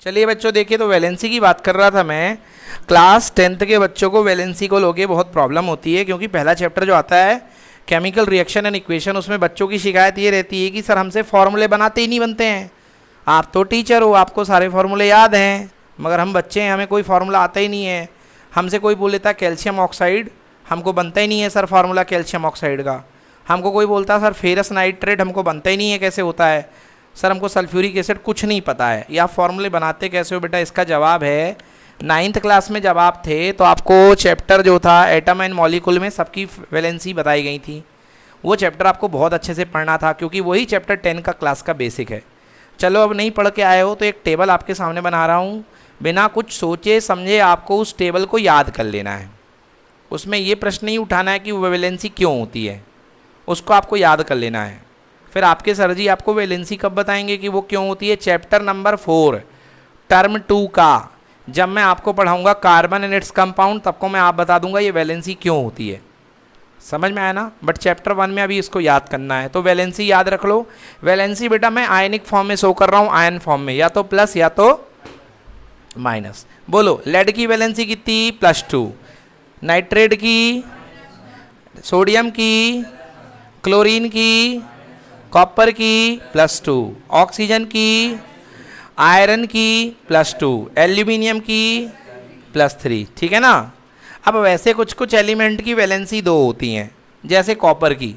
चलिए बच्चों, देखिए तो वैलेंसी की बात कर रहा था मैं। क्लास 10th के बच्चों को वैलेंसी को लोगे बहुत प्रॉब्लम होती है, क्योंकि पहला चैप्टर जो आता है केमिकल रिएक्शन एंड इक्वेशन, उसमें बच्चों की शिकायत ये रहती है कि सर हमसे फॉर्मूले बनाते ही नहीं बनते हैं। आप तो टीचर हो, आपको सारे फार्मूले याद हैं, मगर हम बच्चे हैं, हमें कोई फार्मूला आता ही नहीं है। हमसे कोई बोल लेता कैल्शियम ऑक्साइड, हमको बनता ही नहीं है सर फार्मूला कैल्शियम ऑक्साइड का। हमको कोई बोलता सर फेरस नाइट्रेट, हमको बनता ही नहीं है कैसे होता है। सर हमको सल्फ्यूरिक एसिड कुछ नहीं पता है। या फॉर्मूले बनाते कैसे हो बेटा? इसका जवाब है 9th क्लास में जब आप थे तो आपको चैप्टर जो था एटम एंड मॉलिक्यूल में सबकी वैलेंसी बताई गई थी। वो चैप्टर आपको बहुत अच्छे से पढ़ना था, क्योंकि वही चैप्टर 10 का क्लास का बेसिक है। चलो अब नहीं पढ़ के आए हो तो एक टेबल आपके सामने बना रहा हूँ, बिना कुछ सोचे समझे आपको उस टेबल को याद कर लेना है। उसमें ये प्रश्न नहीं उठाना है कि वैलेंसी क्यों होती है, उसको आपको याद कर लेना है। फिर आपके सर जी आपको वैलेंसी कब बताएंगे कि वो क्यों होती है? चैप्टर नंबर 4 टर्म 2 का जब मैं आपको पढ़ाऊंगा कार्बन एंड इट्स कंपाउंड, तब को मैं आप बता दूंगा ये वैलेंसी क्यों होती है। समझ में आया ना? बट चैप्टर 1 में अभी इसको याद करना है। तो वैलेंसी याद रख लो। वैलेंसी बेटा मैं आयनिक फॉर्म में शो कर रहा हूँ, आयन फॉर्म में, या तो प्लस या तो माइनस। बोलो, लेड की वैलेंसी कितनी? +2। नाइट्रेट की, सोडियम की, क्लोरीन की, कॉपर की +2, ऑक्सीजन की, आयरन की +2, एल्यूमिनियम की +3। ठीक है ना? अब वैसे कुछ कुछ एलिमेंट की वैलेंसी 2 होती हैं, जैसे कॉपर की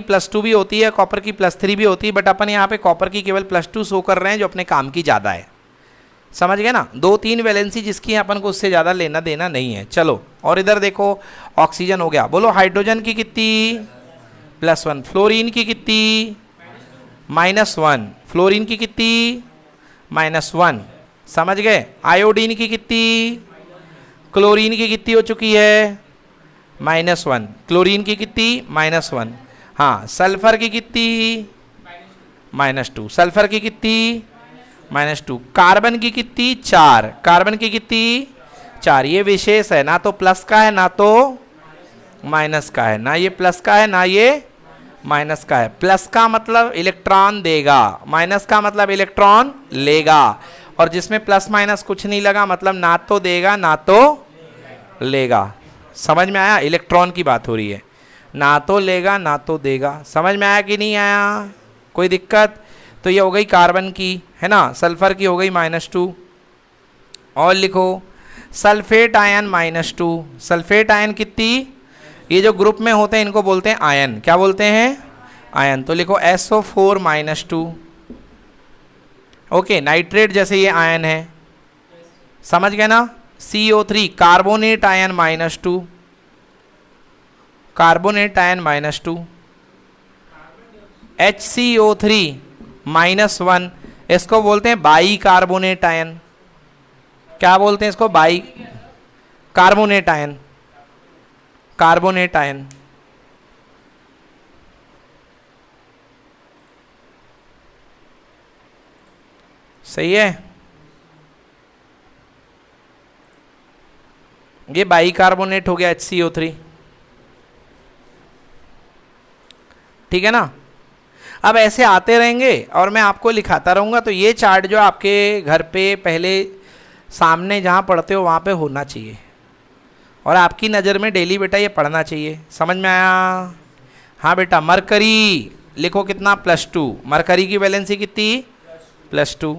+2 भी होती है, कॉपर की +3 भी होती है, बट अपन यहाँ पे कॉपर की केवल +2 शो कर रहे हैं जो अपने काम की ज़्यादा है। समझ गए ना? 2-3 वैलेंसी जिसकी अपन को उससे ज़्यादा लेना देना नहीं है। चलो और इधर देखो, ऑक्सीजन हो गया। बोलो हाइड्रोजन की कितनी? +1। फ्लोरीन की कितनी? -1। फ्लोरीन की कितनी? -1। समझ गए? आयोडीन की कितनी? क्लोरीन की कितनी हो चुकी है? -1। क्लोरीन की कितनी? -1। हाँ, सल्फर की कितनी? -2। सल्फर की कितनी? -2। कार्बन की कितनी? 4। कार्बन की कितनी? 4। ये विशेष है, ना तो प्लस का है ना तो माइनस का है, ना ये प्लस का है ना ये माइनस का है। प्लस का मतलब इलेक्ट्रॉन देगा, माइनस का मतलब इलेक्ट्रॉन लेगा। और जिसमें प्लस माइनस कुछ नहीं लगा मतलब ना तो देगा ना तो लेगा। समझ में आया? इलेक्ट्रॉन की बात हो रही है, ना तो लेगा ना तो देगा। समझ में आया कि नहीं आया? कोई दिक्कत? तो ये हो गई कार्बन की, है ना? सल्फर की हो गई -2। और लिखो सल्फेट आयन -2। सल्फेट आयन कितनी? ये जो ग्रुप में होते हैं इनको बोलते हैं आयन। क्या बोलते हैं? आयन। तो लिखो SO4 -2। ओके, नाइट्रेट जैसे ये आयन है, समझ गए ना? CO3 carbonate ion -2। Carbonate ion -2। HCO3 -1, इसको बोलते हैं बाई कार्बोनेट आयन। क्या बोलते हैं इसको? By carbonate ion. Carbonate ion. सही है? ये बाई कार्बोनेट हो गया HCO3। ठीक है ना? अब ऐसे आते रहेंगे और मैं आपको लिखाता रहूँगा। तो ये चार्ट जो आपके घर पे पहले सामने जहाँ पढ़ते हो वहाँ पे होना चाहिए, और आपकी नज़र में डेली बेटा ये पढ़ना चाहिए। समझ में आया? हाँ बेटा, मरकरी लिखो कितना? +2। मरकरी की वैलेंसी कितनी? +2।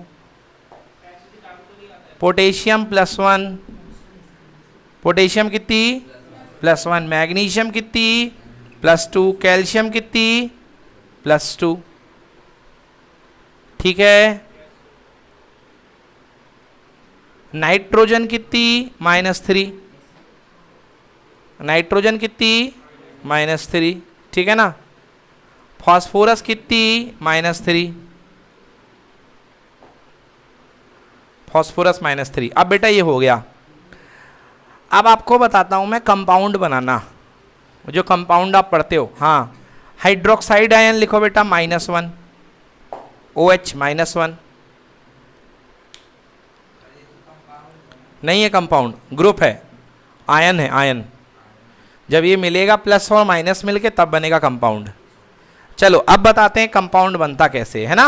पोटेशियम +1। पोटेशियम कितनी? +1। मैग्नीशियम कितनी? +2। कैल्शियम कितनी? +2। ठीक है? नाइट्रोजन कितनी? -3। नाइट्रोजन कितनी? -3। ठीक है ना? फास्फोरस कितनी? -3। फास्फोरस -3। अब बेटा ये हो गया। अब आपको बताता हूं मैं कंपाउंड बनाना, जो कंपाउंड आप पढ़ते हो। हाँ, हाइड्रोक्साइड आयन लिखो बेटा -1, OH -1। नहीं है कंपाउंड, ग्रुप है, आयन है आयन। जब ये मिलेगा प्लस और माइनस मिलके तब बनेगा कंपाउंड। चलो अब बताते हैं कंपाउंड बनता कैसे है ना।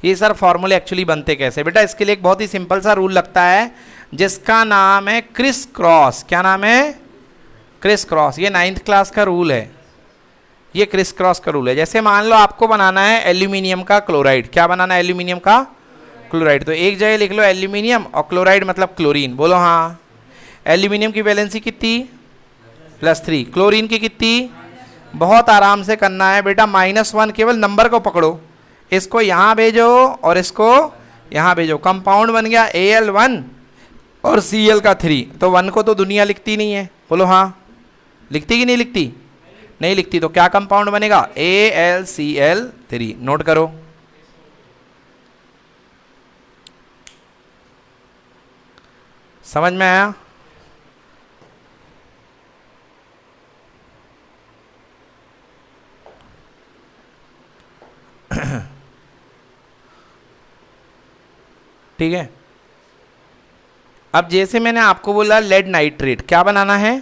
ये सर फॉर्मूले एक्चुअली बनते कैसे? बेटा इसके लिए एक बहुत ही सिंपल सा रूल लगता है जिसका नाम है क्रिस क्रॉस। क्या नाम है? Criss cross. ये 9th क्लास का रूल है, ये क्रिस क्रॉस का रूल है। जैसे मान लो आपको बनाना है एल्यूमिनियम का क्लोराइड। क्या बनाना है? एल्यूमिनियम का क्लोराइड। तो एक जगह लिख लो एल्यूमिनियम और क्लोराइड मतलब क्लोरीन। बोलो हाँ। एल्यूमिनियम की वैलेंसी कितनी? +3। क्लोरीन की कितनी? बहुत आराम से करना है बेटा, -1। केवल नंबर को पकड़ो, इसको यहाँ भेजो और इसको यहाँ भेजो। कंपाउंड बन गया Al1 और Cl3। तो 1 को तो दुनिया लिखती नहीं है। बोलो हाँ। लिखती कि नहीं लिखती? नहीं लिखती। तो क्या कंपाउंड बनेगा? AlCl3। नोट करो। समझ में आया? ठीक है। अब जैसे मैंने आपको बोला लेड नाइट्रेट, क्या बनाना है?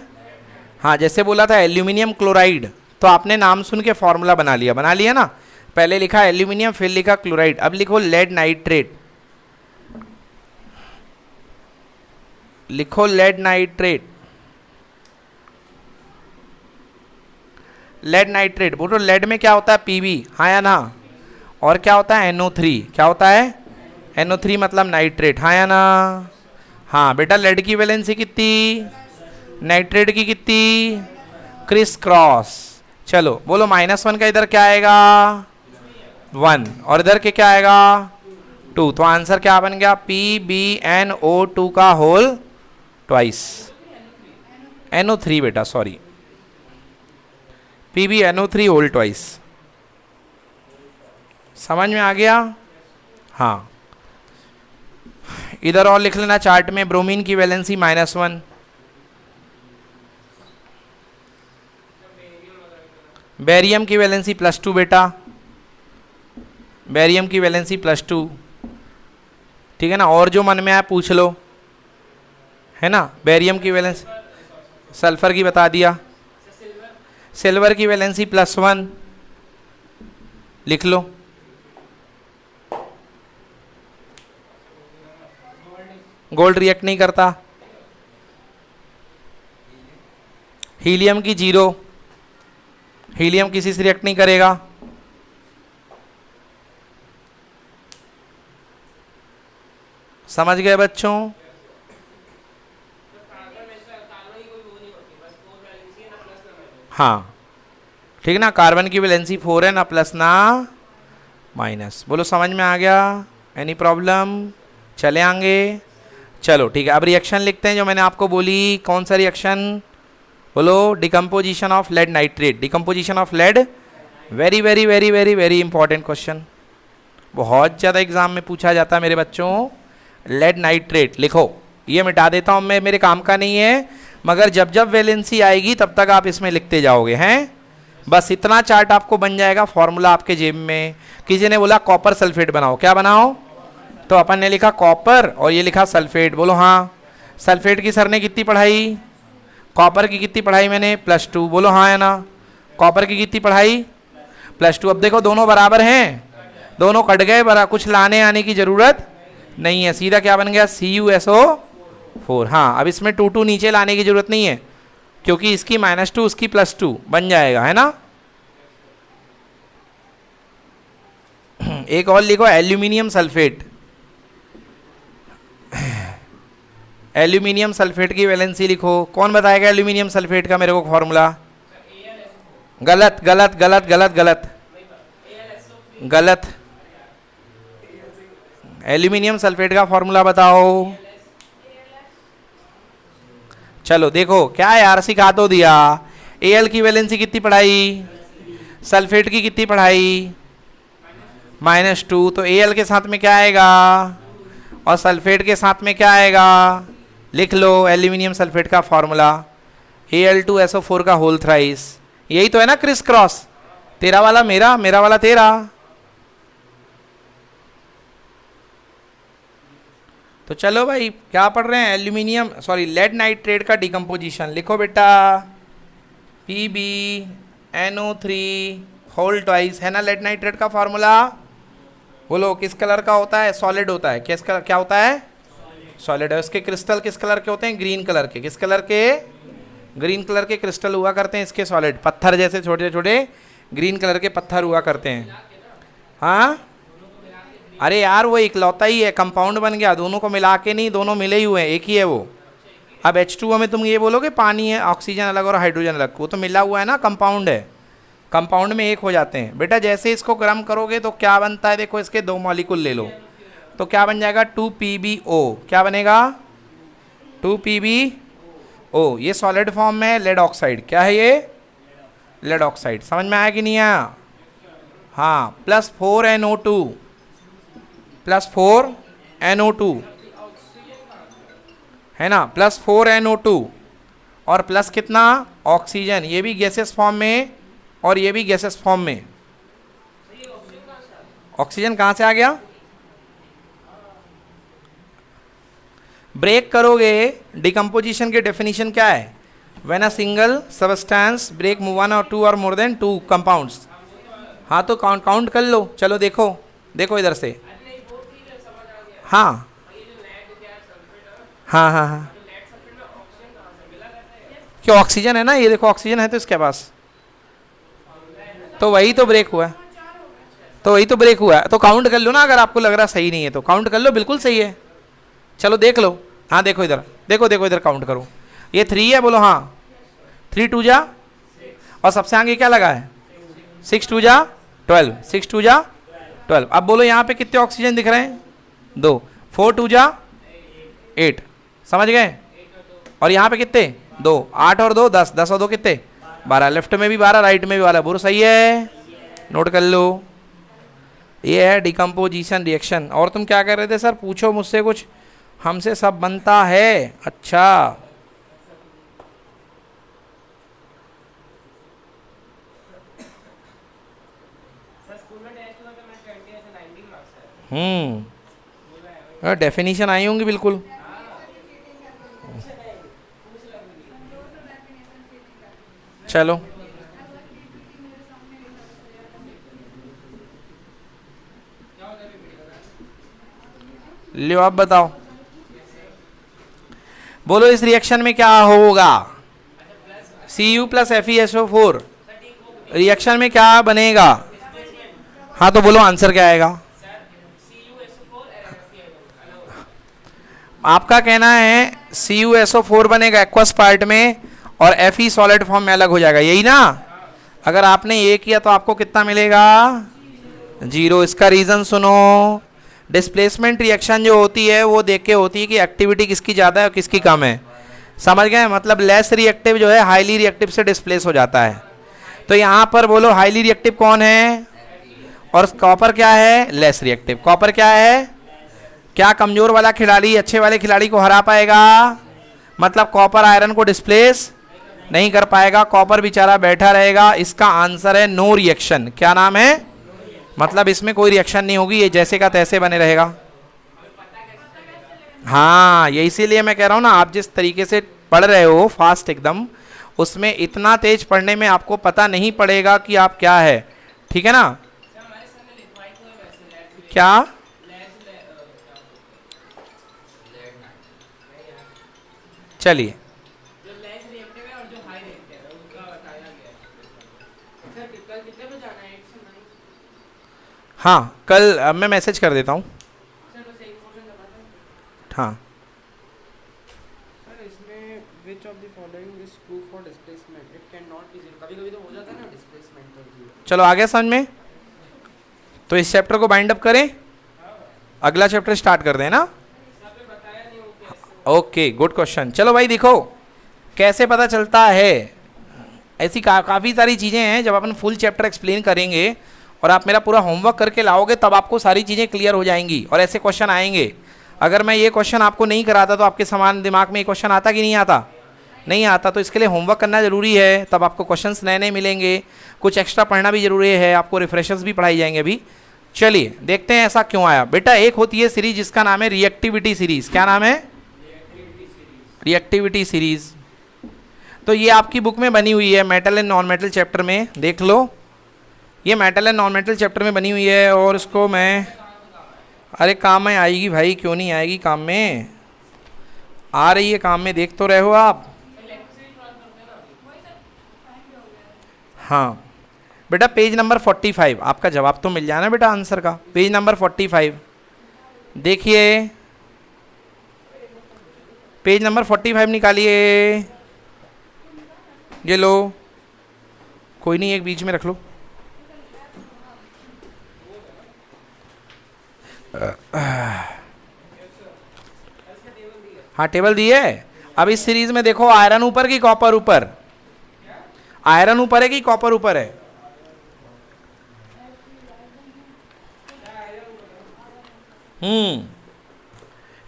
हाँ, जैसे बोला था एल्यूमिनियम क्लोराइड, तो आपने नाम सुन के फॉर्मूला बना लिया ना। पहले लिखा एल्यूमिनियम, फिर लिखा क्लोराइड। अब लिखो लेड नाइट्रेट। लिखो लेड नाइट्रेट। लेड नाइट्रेट बोलो, लेड में क्या होता है? Pb, हाँ या ना? और क्या होता है? NO3। क्या होता है? NO3 मतलब नाइट्रेट, हाँ या ना? हाँ बेटा, लेड की वैलेंसी कितनी? नाइट्रेट की कितनी? Criss cross. चलो बोलो, -1 का इधर क्या आएगा? 1 और इधर के क्या आएगा? 2। तो आंसर क्या बन गया? PbNO2 का होल ट्वाइस। NO3 बेटा, सॉरी, PbNO3 होल ट्वाइस। समझ में आ गया? हाँ। इधर और लिख लेना चार्ट में, ब्रोमीन की वैलेंसी -1, बेरियम की वैलेंसी +2 बेटा, बेरियम की वैलेंसी +2। ठीक है ना? और जो मन में आया पूछ लो, है ना? बेरियम की वैलेंसी, सल्फर की बता दिया। सिल्वर की वैलेंसी +1 लिख लो। गोल्ड रिएक्ट नहीं करता। हीलियम की 0, हीलियम किसी से रिएक्ट नहीं करेगा। समझ गए बच्चों? हाँ ठीक ना, कार्बन की वैलेंसी 4 है, ना प्लस ना माइनस। बोलो समझ में आ गया? Any problem? चले आएंगे। चलो ठीक है, अब रिएक्शन लिखते हैं जो मैंने आपको बोली। कौन सा रिएक्शन? बोलो, decomposition of lead nitrate. Decomposition of lead, very very very very very important question, बहुत ज़्यादा एग्जाम में पूछा जाता है मेरे बच्चों। लेड नाइट्रेट लिखो, ये मिटा देता हूँ मैं, मेरे काम का नहीं है, मगर जब जब वैलेंसी आएगी तब तक आप इसमें लिखते जाओगे हैं। बस इतना चार्ट आपको बन जाएगा, फॉर्मूला आपके जेब में। किसी ने बोला कॉपर सल्फेट बनाओ, क्या बनाओ? तो अपन ने लिखा कॉपर और ये लिखा सल्फेट। बोलो हाँ। सल्फेट की सर ने कितनी पढ़ाई? कॉपर की कितनी पढ़ाई मैंने? +2। बोलो हाँ या ना? कॉपर की कितनी पढ़ाई? +2। अब देखो दोनों बराबर हैं, दोनों कट गए, बरा कुछ लाने आने की जरूरत नहीं है, सीधा क्या बन गया? CuSO4। हाँ, अब इसमें 2 नीचे लाने की जरूरत नहीं है क्योंकि इसकी -2 उसकी +2 बन जाएगा, है ना? एक और लिखो, एल्यूमिनियम सल्फेट। एल्यूमिनियम सल्फेट की वैलेंसी लिखो। कौन बताएगा एल्यूमिनियम सल्फेट का मेरे को फॉर्मूला? गलत गलत गलत गलत गलत गलत। एल्यूमिनियम सल्फेट का फॉर्मूला बताओ। चलो देखो, क्या यार सिखा तो दिया। Al की वैलेंसी कितनी पढ़ाई? सल्फेट की कितनी पढ़ाई? -2। तो Al के साथ में क्या आएगा और सल्फेट के साथ में क्या आएगा? लिख लो एल्यूमिनियम सल्फेट का फॉर्मूला, Al2SO4 का होल थ्राइस। यही तो है ना क्रिस क्रॉस? तेरा वाला मेरा, मेरा वाला तेरा। तो चलो भाई, क्या पढ़ रहे हैं? एल्यूमिनियम सॉरी लेड नाइट्रेट का डिकम्पोजिशन लिखो बेटा। PbNO3 होल ट्वाइस, है ना लेड नाइट्रेट का फॉर्मूला? बोलो किस कलर का होता है? सॉलिड होता है। किस कलर क्या होता है? सॉलिड है। उसके क्रिस्टल किस कलर के होते हैं? ग्रीन कलर के। किस कलर के? ग्रीन कलर के क्रिस्टल हुआ करते हैं इसके सॉलिड। पत्थर जैसे छोटे छोटे ग्रीन कलर के पत्थर हुआ करते हैं। हाँ अरे यार वो इकलौता ही है, कंपाउंड बन गया, दोनों को मिला के नहीं, दोनों मिले ही हुए हैं, एक ही है वो। अब H2O में तुम ये बोलोगे पानी है, ऑक्सीजन अलग और हाइड्रोजन अलग, वो तो मिला हुआ है ना, कंपाउंड है, कंपाउंड में एक हो जाते हैं। बेटा जैसे इसको गर्म करोगे तो क्या बनता है? देखो इसके दो मॉलिक्यूल ले लो तो क्या बन जाएगा? 2PbO। क्या बनेगा? 2PbO। ये सॉलिड फॉर्म में लेड ऑक्साइड। क्या है ये? Lead oxide. समझ में आया कि नहीं आया? हाँ, +4NO2, +4NO2 है ना, +4NO2 और प्लस कितना? ऑक्सीजन। ये भी गैसेस फॉर्म में और ये भी गैसेस फॉर्म में। ऑक्सीजन कहाँ से आ गया? ब्रेक करोगे, डिकम्पोजिशन की डेफिनेशन क्या है? When a single substance break one और टू और मोर देन 2 कंपाउंड्स। हाँ तो काउंट कर लो। चलो देखो, देखो इधर से। हाँ हाँ हाँ हाँ, क्यों? ऑक्सीजन है ना, ये देखो ऑक्सीजन है तो इसके पास, तो वही तो ब्रेक हुआ है, तो वही तो ब्रेक हुआ है। तो काउंट कर लो ना, अगर आपको लग रहा सही नहीं है तो काउंट कर लो, बिल्कुल सही है। चलो देख लो। हाँ देखो इधर, देखो देखो इधर काउंट करो। ये 3 है, बोलो हाँ। 3 2 जा, और सबसे आगे क्या लगा है? 6 2 जा 12, 6 2 जा 12। अब बोलो यहाँ पे कितने ऑक्सीजन दिख रहे हैं? 2। 4 2 जा 8। समझ गए? और यहाँ पे कितने? 2। 8 और 2 10, 10 और 2 कितने? 12। लेफ्ट में भी 12, राइट में भी 12। बोलो सही है, नोट कर लो। ये है डिकम्पोजिशन रिएक्शन। और तुम क्या कर रहे थे? सर पूछो मुझसे कुछ, हमसे सब बनता है। अच्छा डेफिनेशन आई होंगी बिल्कुल। चलो लो आप बताओ, बोलो इस रिएक्शन में क्या होगा? Cu + FeSO4 रिएक्शन में क्या बनेगा? हाँ तो बोलो आंसर क्या आएगा? आपका कहना है CuSO4 बनेगा एक्वस पार्ट में और Fe सॉलिड फॉर्म में अलग हो जाएगा, यही ना? अगर आपने ये किया तो आपको कितना मिलेगा? 0। इसका रीजन सुनो। डिस्प्लेसमेंट रिएक्शन जो होती है वो देख के होती है कि एक्टिविटी किसकी ज़्यादा है और किसकी कम है। समझ गए? मतलब लेस रिएक्टिव जो है हाईली रिएक्टिव से डिस्प्लेस हो जाता है। तो यहाँ पर बोलो हाईली रिएक्टिव कौन है? और कॉपर क्या है? Less reactive. कॉपर क्या है? क्या कमजोर वाला खिलाड़ी अच्छे वाले खिलाड़ी को हरा पाएगा? मतलब कॉपर आयरन को डिस्प्लेस नहीं कर पाएगा, कॉपर बेचारा बैठा रहेगा। इसका आंसर है नो रिएक्शन। क्या नाम है? मतलब इसमें कोई रिएक्शन नहीं होगी, ये जैसे का तैसे बने रहेगा। हाँ ये इसीलिए मैं कह रहा हूँ ना, आप जिस तरीके से पढ़ रहे हो फास्ट एकदम, उसमें इतना तेज पढ़ने में आपको पता नहीं पड़ेगा कि आप क्या है। ठीक है ना? क्या? चलिए हाँ कल मैं मैसेज कर देता हूँ। हाँ सर इसमें which of the following is true for displacement? It cannot be zero. कभी-कभी तो हो जाता है ना displacement तो zero. चलो आ गया समझ में? तो इस चैप्टर को बाइंड अप करें, अगला चैप्टर स्टार्ट कर दें ना? Okay good question. चलो भाई देखो कैसे पता चलता है। ऐसी काफ़ी सारी चीज़ें हैं, जब अपन फुल चैप्टर एक्सप्लेन करेंगे और आप मेरा पूरा होमवर्क करके लाओगे तब आपको सारी चीज़ें क्लियर हो जाएंगी और ऐसे क्वेश्चन आएंगे। अगर मैं ये क्वेश्चन आपको नहीं कराता तो आपके समान दिमाग में ये क्वेश्चन आता कि नहीं आता? नहीं आता। तो इसके लिए होमवर्क करना ज़रूरी है, तब आपको क्वेश्चंस नए नए मिलेंगे। कुछ एक्स्ट्रा पढ़ना भी ज़रूरी है, आपको रिफ्रेशर्स भी पढ़ाई जाएंगे अभी। चलिए देखते हैं ऐसा क्यों आया। बेटा एक होती है सीरीज जिसका नाम है रिएक्टिविटी सीरीज। क्या नाम है? Reactivity series. तो ये आपकी बुक में बनी हुई है, metal and non metal chapter में। देख लो, ये metal and non metal chapter में बनी हुई है और इसको मैं अरे काम में आएगी भाई, क्यों नहीं आएगी, काम में आ रही है, काम में देख तो रहे हो आप। हाँ बेटा पेज नंबर 45, आपका जवाब तो मिल जाए ना बेटा आंसर का। पेज नंबर 45 देखिए, पेज नंबर 45 निकालिए। ये लो, कोई नहीं एक बीच में रख लो। हाँ टेबल दी है। अब इस सीरीज में देखो आयरन ऊपर की कॉपर ऊपर, आयरन ऊपर है कि कॉपर ऊपर है?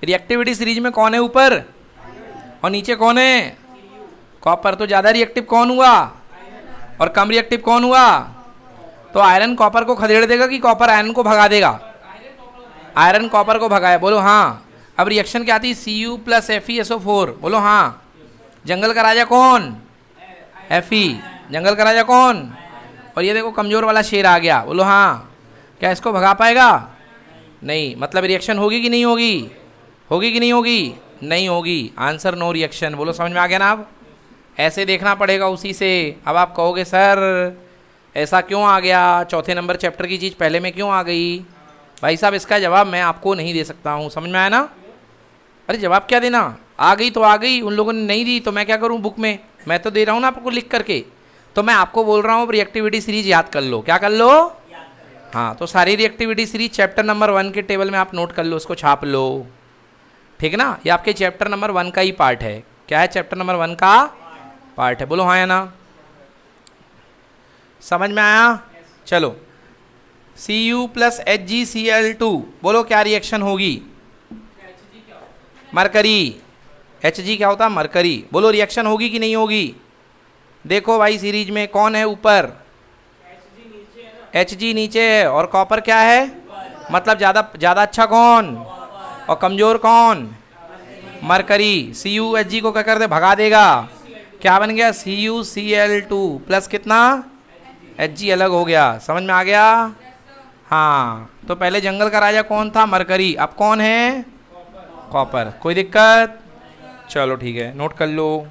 रिएक्टिविटी सीरीज में कौन है ऊपर और नीचे कौन है? कॉपर। तो ज्यादा रिएक्टिव कौन हुआ और कम रिएक्टिव कौन हुआ? तो आयरन कॉपर को खदेड़ देगा कि कॉपर आयरन को भगा देगा? आयरन कॉपर को भगाया, बोलो हाँ। अब रिएक्शन क्या थी? Cu प्लस FeSO4, बोलो हाँ। जंगल का राजा कौन? Fe। जंगल का राजा कौन? और ये देखो कमजोर वाला शेर आ गया, बोलो हाँ। क्या इसको भगा पाएगा? नहीं। मतलब रिएक्शन होगी कि नहीं होगी? होगी कि नहीं होगी? नहीं होगी। Answer no reaction. बोलो समझ में आ गया ना? अब ऐसे देखना पड़ेगा उसी से। अब आप कहोगे सर ऐसा क्यों आ गया, चौथे नंबर चैप्टर की चीज़ पहले में क्यों आ गई? भाई साहब इसका जवाब मैं आपको नहीं दे सकता हूँ, समझ में आया ना? अरे जवाब क्या देना, आ गई तो आ गई, उन लोगों ने नहीं दी तो मैं क्या करूँ बुक में, मैं तो दे रहा हूँ ना आपको लिख करके। तो मैं आपको बोल रहा हूँ रिएक्टिविटी सीरीज याद कर लो। क्या कर लो? हाँ, तो सारी रिएक्टिविटी सीरीज चैप्टर नंबर 1 के टेबल में आप नोट कर लो, उसको छाप लो, ठीक है ना? ये आपके चैप्टर नंबर 1 का ही पार्ट है। क्या है? चैप्टर नंबर 1 का पार्ट है। बोलो हाँ या ना? समझ में आया? चलो Cu प्लस HgCl2, बोलो क्या रिएक्शन होगी? मरकरी। Hg क्या होता है? मरकरी। बोलो रिएक्शन होगी कि नहीं होगी? देखो भाई सीरीज में कौन है ऊपर? Hg नीचे है और कॉपर क्या है? मतलब ज़्यादा अच्छा कौन और कमजोर कौन? मरकरी। Cu Hg को क्या कर दे? भगा देगा। क्या बन गया? CuCl2 प्लस कितना? Hg अलग हो गया। समझ में आ गया? हाँ, तो पहले जंगल का राजा कौन था? मरकरी। अब कौन है? कॉपर। कोई दिक्कत? चलो ठीक है, नोट कर लो।